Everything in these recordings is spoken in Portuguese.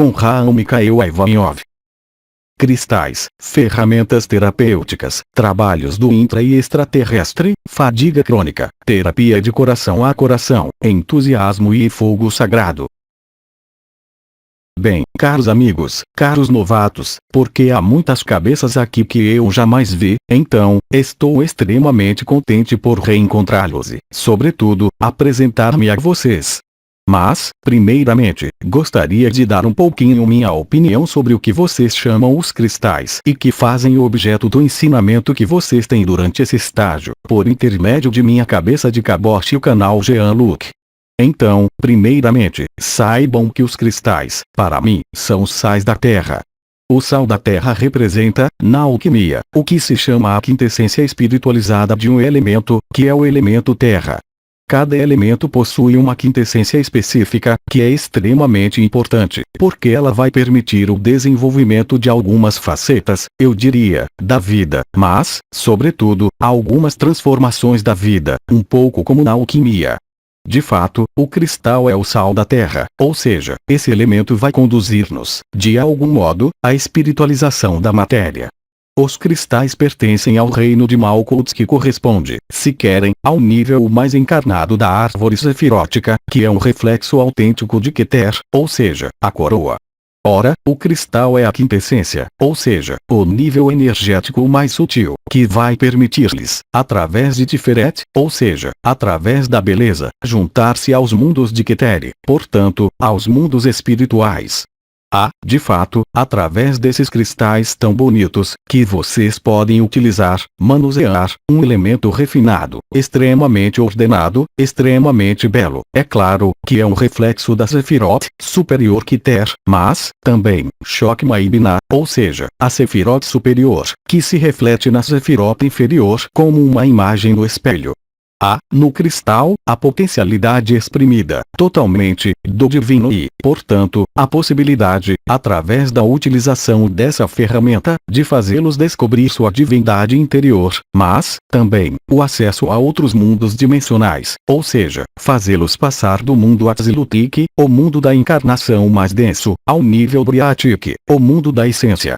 com Raul Mikhail Ivanov. Cristais, ferramentas terapêuticas, trabalhos do intra e extraterrestre, fadiga crônica, terapia de coração a coração, entusiasmo e fogo sagrado. Bem, caros amigos, caros novatos, porque há muitas cabeças aqui que eu jamais vi, então, estou extremamente contente por reencontrá-los e, sobretudo, apresentar-me a vocês. Mas, primeiramente, gostaria de dar um pouquinho minha opinião sobre o que vocês chamam os cristais e que fazem o objeto do ensinamento que vocês têm durante esse estágio, por intermédio de minha cabeça de cabote e o canal Jean-Luc. Então, primeiramente, saibam que os cristais, para mim, são os sais da Terra. O sal da Terra representa, na alquimia, o que se chama a quintessência espiritualizada de um elemento, que é o elemento Terra. Cada elemento possui uma quintessência específica, que é extremamente importante, porque ela vai permitir o desenvolvimento de algumas facetas, eu diria, da vida, mas, sobretudo, algumas transformações da vida, um pouco como na alquimia. De fato, o cristal é o sal da Terra, ou seja, esse elemento vai conduzir-nos, de algum modo, à espiritualização da matéria. Os cristais pertencem ao reino de Malkuth, que corresponde, se querem, ao nível mais encarnado da árvore sefirótica, que é um reflexo autêntico de Keter, ou seja, a coroa. Ora, o cristal é a quintessência, ou seja, o nível energético mais sutil, que vai permitir-lhes, através de Tiferet, ou seja, através da beleza, juntar-se aos mundos de Keter, portanto, aos mundos espirituais. De fato, através desses cristais tão bonitos, que vocês podem utilizar, manusear, um elemento refinado, extremamente ordenado, extremamente belo. É claro, que é um reflexo da Sefirot, superior Keter, mas, também, Chokmah e Binah, ou seja, a Sefirot superior, que se reflete na Sefirot inferior como uma imagem no espelho. No cristal, a potencialidade exprimida, totalmente, do divino e, portanto, a possibilidade, através da utilização dessa ferramenta, de fazê-los descobrir sua divindade interior, mas, também, o acesso a outros mundos dimensionais, ou seja, fazê-los passar do mundo Atzilutic, o mundo da encarnação mais denso, ao nível Briatic, o mundo da essência.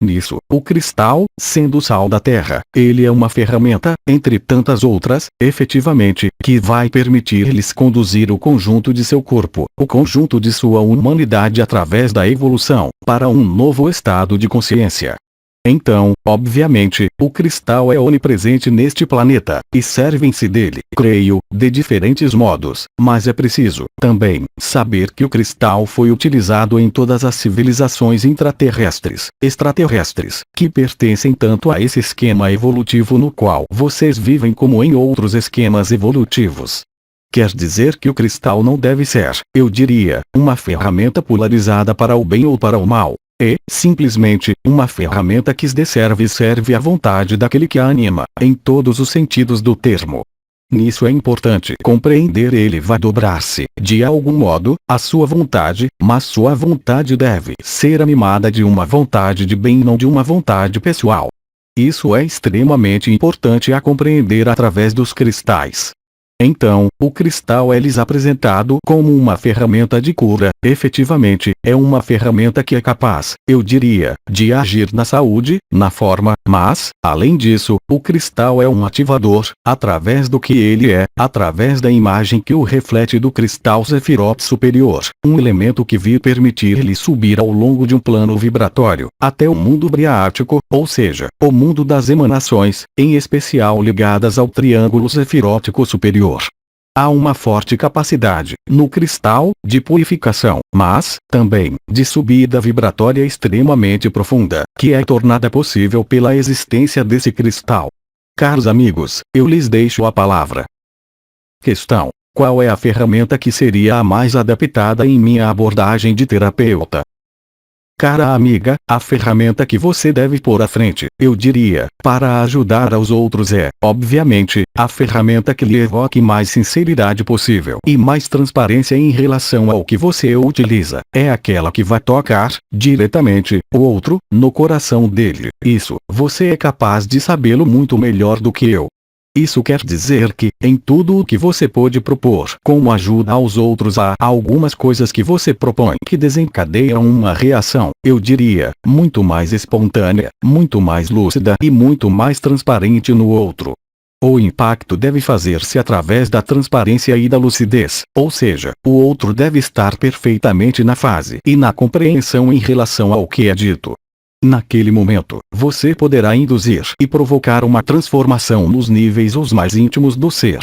Nisso, o cristal, sendo o sal da Terra, ele é uma ferramenta, entre tantas outras, efetivamente, que vai permitir-lhes conduzir o conjunto de seu corpo, o conjunto de sua humanidade através da evolução, para um novo estado de consciência. Então, obviamente, o cristal é onipresente neste planeta, e servem-se dele, creio, de diferentes modos, mas é preciso, também, saber que o cristal foi utilizado em todas as civilizações intraterrestres, extraterrestres, que pertencem tanto a esse esquema evolutivo no qual vocês vivem como em outros esquemas evolutivos. Quer dizer que o cristal não deve ser, eu diria, uma ferramenta polarizada para o bem ou para o mal. É, simplesmente, uma ferramenta que serve à vontade daquele que a anima, em todos os sentidos do termo. Nisso é importante compreender: ele vai dobrar-se, de algum modo, à sua vontade, mas sua vontade deve ser animada de uma vontade de bem e não de uma vontade pessoal. Isso é extremamente importante a compreender através dos cristais. Então, o cristal é-lhes apresentado como uma ferramenta de cura. Efetivamente, é uma ferramenta que é capaz, eu diria, de agir na saúde, na forma, mas, além disso, o cristal é um ativador, através do que ele é, através da imagem que o reflete do cristal Sefirot superior, um elemento que vir permitir-lhe subir ao longo de um plano vibratório, até o mundo briático, ou seja, o mundo das emanações, em especial ligadas ao triângulo sefirótico superior. Há uma forte capacidade, no cristal, de purificação, mas, também, de subida vibratória extremamente profunda, que é tornada possível pela existência desse cristal. Caros amigos, eu lhes deixo a palavra. Questão: qual é a ferramenta que seria a mais adaptada em minha abordagem de terapeuta? Cara amiga, a ferramenta que você deve pôr à frente, eu diria, para ajudar aos outros é, obviamente, a ferramenta que lhe evoque mais sinceridade possível e mais transparência em relação ao que você utiliza. É aquela que vai tocar, diretamente, o outro, no coração dele. Isso, você é capaz de sabê-lo muito melhor do que eu. Isso quer dizer que, em tudo o que você pode propor como ajuda aos outros, há algumas coisas que você propõe que desencadeiam uma reação, eu diria, muito mais espontânea, muito mais lúcida e muito mais transparente no outro. O impacto deve fazer-se através da transparência e da lucidez, ou seja, o outro deve estar perfeitamente na fase e na compreensão em relação ao que é dito. Naquele momento, você poderá induzir e provocar uma transformação nos níveis os mais íntimos do ser.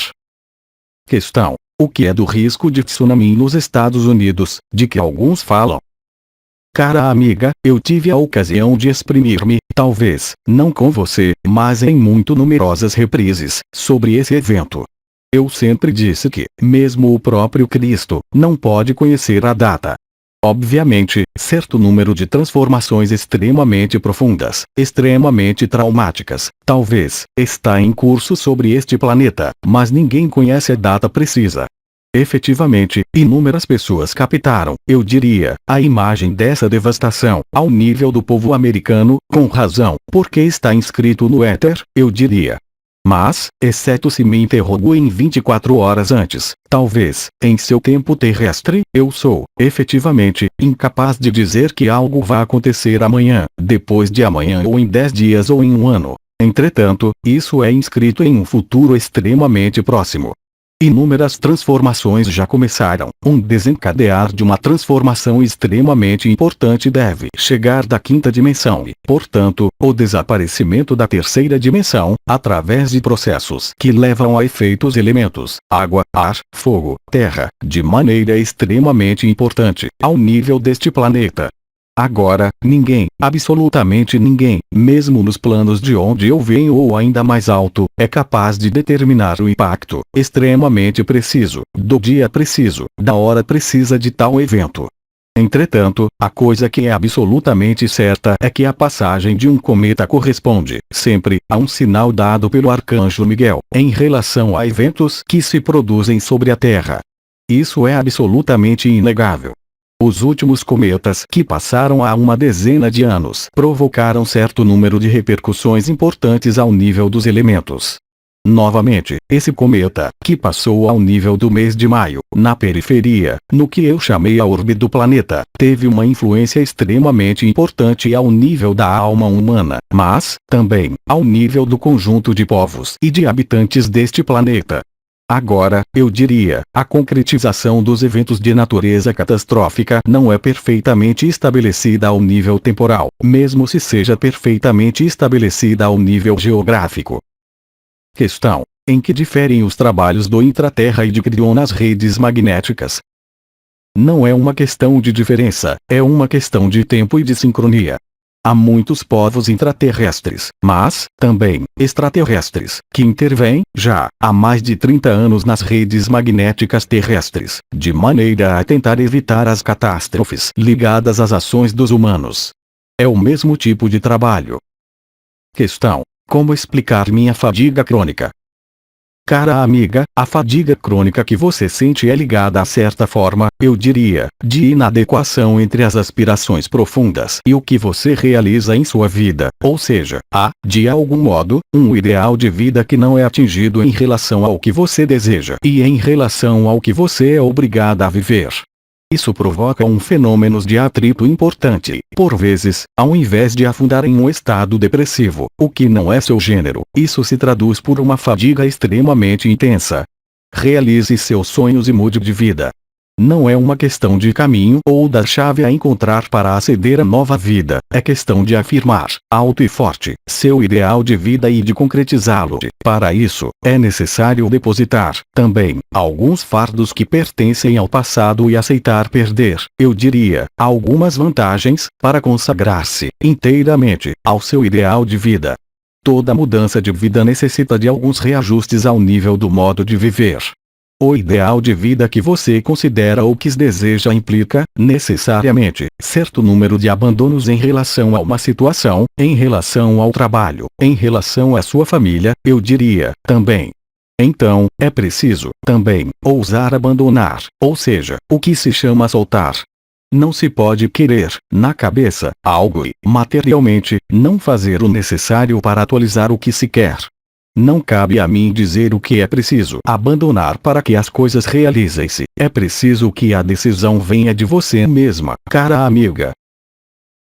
Questão: o que é do risco de tsunami nos Estados Unidos, de que alguns falam? Cara amiga, eu tive a ocasião de exprimir-me, talvez, não com você, mas em muito numerosas reprises, sobre esse evento. Eu sempre disse que, mesmo o próprio Cristo, não pode conhecer a data. Obviamente, certo número de transformações extremamente profundas, extremamente traumáticas, talvez, está em curso sobre este planeta, mas ninguém conhece a data precisa. Efetivamente, inúmeras pessoas captaram, eu diria, a imagem dessa devastação, ao nível do povo americano, com razão, porque está inscrito no éter, eu diria. Mas, exceto se me interrogou em 24 horas antes, talvez, em seu tempo terrestre, eu sou, efetivamente, incapaz de dizer que algo vai acontecer amanhã, depois de amanhã ou em 10 dias ou em um ano. Entretanto, isso é inscrito em um futuro extremamente próximo. Inúmeras transformações já começaram. Um desencadear de uma transformação extremamente importante deve chegar da quinta dimensão e, portanto, o desaparecimento da terceira dimensão, através de processos que levam a efeitos elementos, água, ar, fogo, terra, de maneira extremamente importante, ao nível deste planeta. Agora, ninguém, absolutamente ninguém, mesmo nos planos de onde eu venho ou ainda mais alto, é capaz de determinar o impacto, extremamente preciso, do dia preciso, da hora precisa de tal evento. Entretanto, a coisa que é absolutamente certa é que a passagem de um cometa corresponde, sempre, a um sinal dado pelo Arcanjo Miguel, em relação a eventos que se produzem sobre a Terra. Isso é absolutamente inegável. Os últimos cometas que passaram há uma dezena de anos provocaram certo número de repercussões importantes ao nível dos elementos. Novamente, esse cometa, que passou ao nível do mês de maio, na periferia, no que eu chamei a orbe do planeta, teve uma influência extremamente importante ao nível da alma humana, mas, também, ao nível do conjunto de povos e de habitantes deste planeta. Agora, eu diria, a concretização dos eventos de natureza catastrófica não é perfeitamente estabelecida ao nível temporal, mesmo se seja perfeitamente estabelecida ao nível geográfico. Questão: em que diferem os trabalhos do Intraterra e de Crion nas redes magnéticas? Não é uma questão de diferença, é uma questão de tempo e de sincronia. Há muitos povos intraterrestres, mas, também, extraterrestres, que intervêm, já, há mais de 30 anos nas redes magnéticas terrestres, de maneira a tentar evitar as catástrofes ligadas às ações dos humanos. É o mesmo tipo de trabalho. Questão: como explicar minha fadiga crônica? Cara amiga, a fadiga crônica que você sente é ligada a certa forma, eu diria, de inadequação entre as aspirações profundas e o que você realiza em sua vida, ou seja, há, de algum modo, um ideal de vida que não é atingido em relação ao que você deseja e em relação ao que você é obrigada a viver. Isso provoca um fenômeno de atrito importante, por vezes, ao invés de afundar em um estado depressivo, o que não é seu gênero, isso se traduz por uma fadiga extremamente intensa. Realize seus sonhos e mude de vida. Não é uma questão de caminho ou da chave a encontrar para aceder à nova vida, é questão de afirmar, alto e forte, seu ideal de vida e de concretizá-lo. Para isso, é necessário depositar, também, alguns fardos que pertencem ao passado e aceitar perder, eu diria, algumas vantagens, para consagrar-se, inteiramente, ao seu ideal de vida. Toda mudança de vida necessita de alguns reajustes ao nível do modo de viver. O ideal de vida que você considera ou que deseja implica, necessariamente, certo número de abandonos em relação a uma situação, em relação ao trabalho, em relação à sua família, eu diria, também. Então, é preciso, também, ousar abandonar, ou seja, o que se chama soltar. Não se pode querer, na cabeça, algo e, materialmente, não fazer o necessário para atualizar o que se quer. Não cabe a mim dizer o que é preciso abandonar para que as coisas realizem-se. É preciso que a decisão venha de você mesma, cara amiga.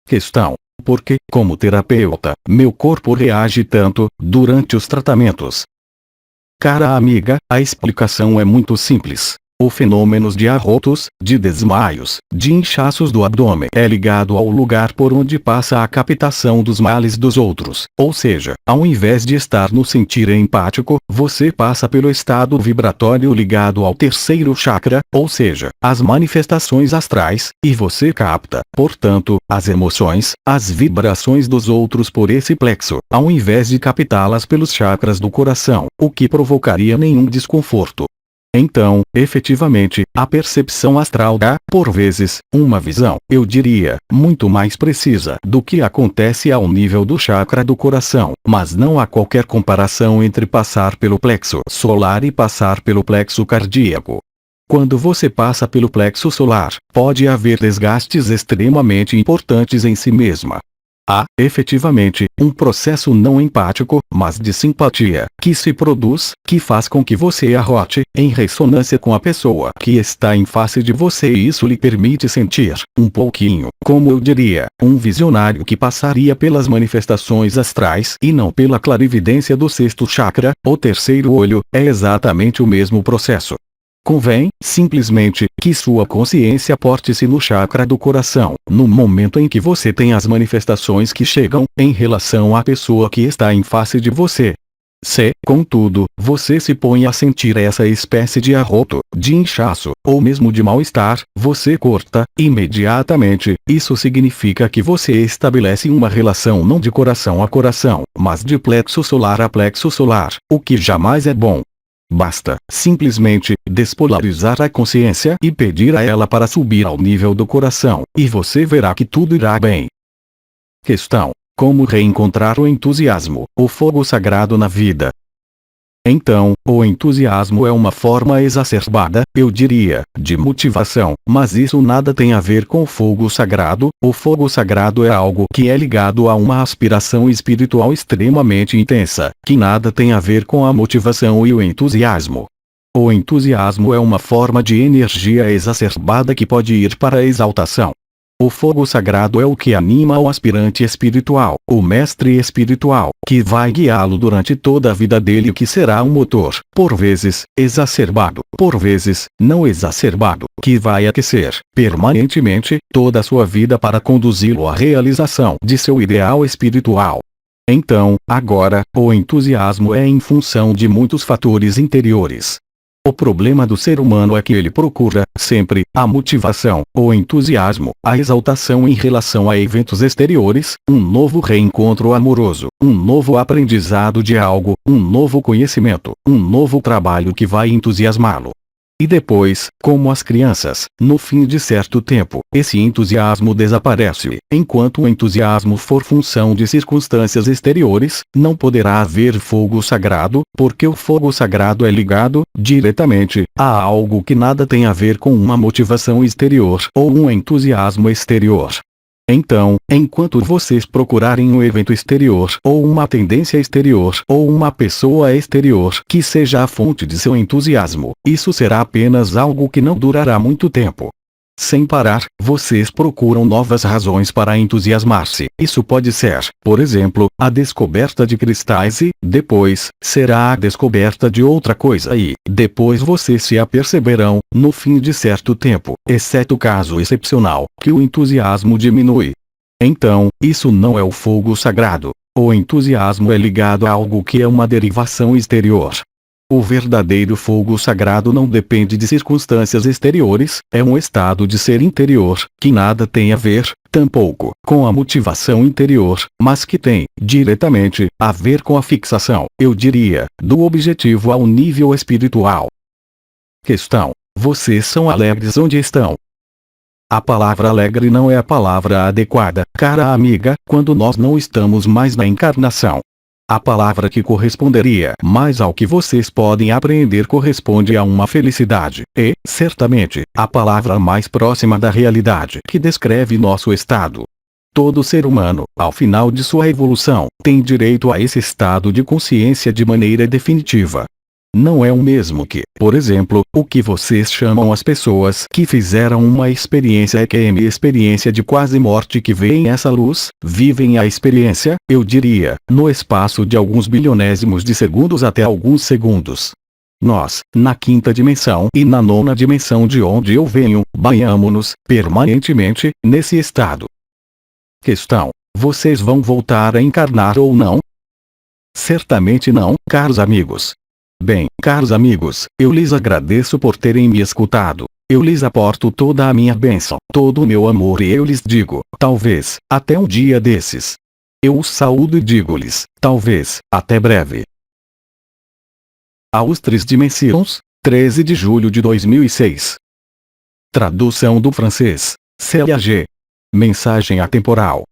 Questão: por que, como terapeuta, meu corpo reage tanto durante os tratamentos? Cara amiga, a explicação é muito simples. O fenômeno de arrotos, de desmaios, de inchaços do abdômen é ligado ao lugar por onde passa a captação dos males dos outros. Ou seja, ao invés de estar no sentir empático, você passa pelo estado vibratório ligado ao terceiro chakra, ou seja, as manifestações astrais, e você capta, portanto, as emoções, as vibrações dos outros por esse plexo, ao invés de captá-las pelos chakras do coração, o que provocaria nenhum desconforto. Então, efetivamente, a percepção astral dá, por vezes, uma visão, eu diria, muito mais precisa do que acontece ao nível do chakra do coração, mas não há qualquer comparação entre passar pelo plexo solar e passar pelo plexo cardíaco. Quando você passa pelo plexo solar, pode haver desgastes extremamente importantes em si mesma. Há, efetivamente, um processo não empático, mas de simpatia, que se produz, que faz com que você arrote, em ressonância com a pessoa que está em face de você, e isso lhe permite sentir, um pouquinho, como eu diria, um visionário que passaria pelas manifestações astrais e não pela clarividência do sexto chakra, o terceiro olho, é exatamente o mesmo processo. Convém, simplesmente, que sua consciência porte-se no chakra do coração, no momento em que você tem as manifestações que chegam, em relação à pessoa que está em face de você. Se, contudo, você se põe a sentir essa espécie de arroto, de inchaço, ou mesmo de mal-estar, você corta, imediatamente. Isso significa que você estabelece uma relação não de coração a coração, mas de plexo solar a plexo solar, o que jamais é bom. Basta, simplesmente, despolarizar a consciência e pedir a ela para subir ao nível do coração, e você verá que tudo irá bem. Questão: como reencontrar o entusiasmo, o fogo sagrado na vida? Então, o entusiasmo é uma forma exacerbada, eu diria, de motivação, mas isso nada tem a ver com o fogo sagrado. O fogo sagrado é algo que é ligado a uma aspiração espiritual extremamente intensa, que nada tem a ver com a motivação e o entusiasmo. O entusiasmo é uma forma de energia exacerbada que pode ir para a exaltação. O fogo sagrado é o que anima o aspirante espiritual, o mestre espiritual, que vai guiá-lo durante toda a vida dele, que será um motor, por vezes, exacerbado, por vezes, não exacerbado, que vai aquecer, permanentemente, toda a sua vida para conduzi-lo à realização de seu ideal espiritual. Então, agora, o entusiasmo é em função de muitos fatores interiores. O problema do ser humano é que ele procura, sempre, a motivação, o entusiasmo, a exaltação em relação a eventos exteriores, um novo reencontro amoroso, um novo aprendizado de algo, um novo conhecimento, um novo trabalho que vai entusiasmá-lo. E depois, como as crianças, no fim de certo tempo, esse entusiasmo desaparece. Enquanto o entusiasmo for função de circunstâncias exteriores, não poderá haver fogo sagrado, porque o fogo sagrado é ligado, diretamente, a algo que nada tem a ver com uma motivação exterior ou um entusiasmo exterior. Então, enquanto vocês procurarem um evento exterior, ou uma tendência exterior, ou uma pessoa exterior que seja a fonte de seu entusiasmo, isso será apenas algo que não durará muito tempo. Sem parar, vocês procuram novas razões para entusiasmar-se. Isso pode ser, por exemplo, a descoberta de cristais e, depois, será a descoberta de outra coisa e, depois vocês se aperceberão, no fim de certo tempo, exceto caso excepcional, que o entusiasmo diminui. Então, isso não é o fogo sagrado. O entusiasmo é ligado a algo que é uma derivação exterior. O verdadeiro fogo sagrado não depende de circunstâncias exteriores, é um estado de ser interior, que nada tem a ver, tampouco, com a motivação interior, mas que tem, diretamente, a ver com a fixação, eu diria, do objetivo ao nível espiritual. Questão: vocês são alegres onde estão? A palavra alegre não é a palavra adequada, cara amiga, quando nós não estamos mais na encarnação. A palavra que corresponderia mais ao que vocês podem apreender corresponde a uma felicidade, e, certamente, a palavra mais próxima da realidade que descreve nosso estado. Todo ser humano, ao final de sua evolução, tem direito a esse estado de consciência de maneira definitiva. Não é o mesmo que, por exemplo, o que vocês chamam as pessoas que fizeram uma experiência EQM, experiência de quase morte, que veem essa luz, vivem a experiência, eu diria, no espaço de alguns bilionésimos de segundos até alguns segundos. Nós, na quinta dimensão e na nona dimensão de onde eu venho, banhamo-nos, permanentemente, nesse estado. Questão: vocês vão voltar a encarnar ou não? Certamente não, caros amigos. Bem, caros amigos, eu lhes agradeço por terem me escutado. Eu lhes aporto toda a minha bênção, todo o meu amor, e eu lhes digo, talvez, até um dia desses. Eu os saúdo e digo-lhes, talvez, até breve. Aos Três Dimensões, 13 de julho de 2006. Tradução do francês, CAG. Mensagem atemporal.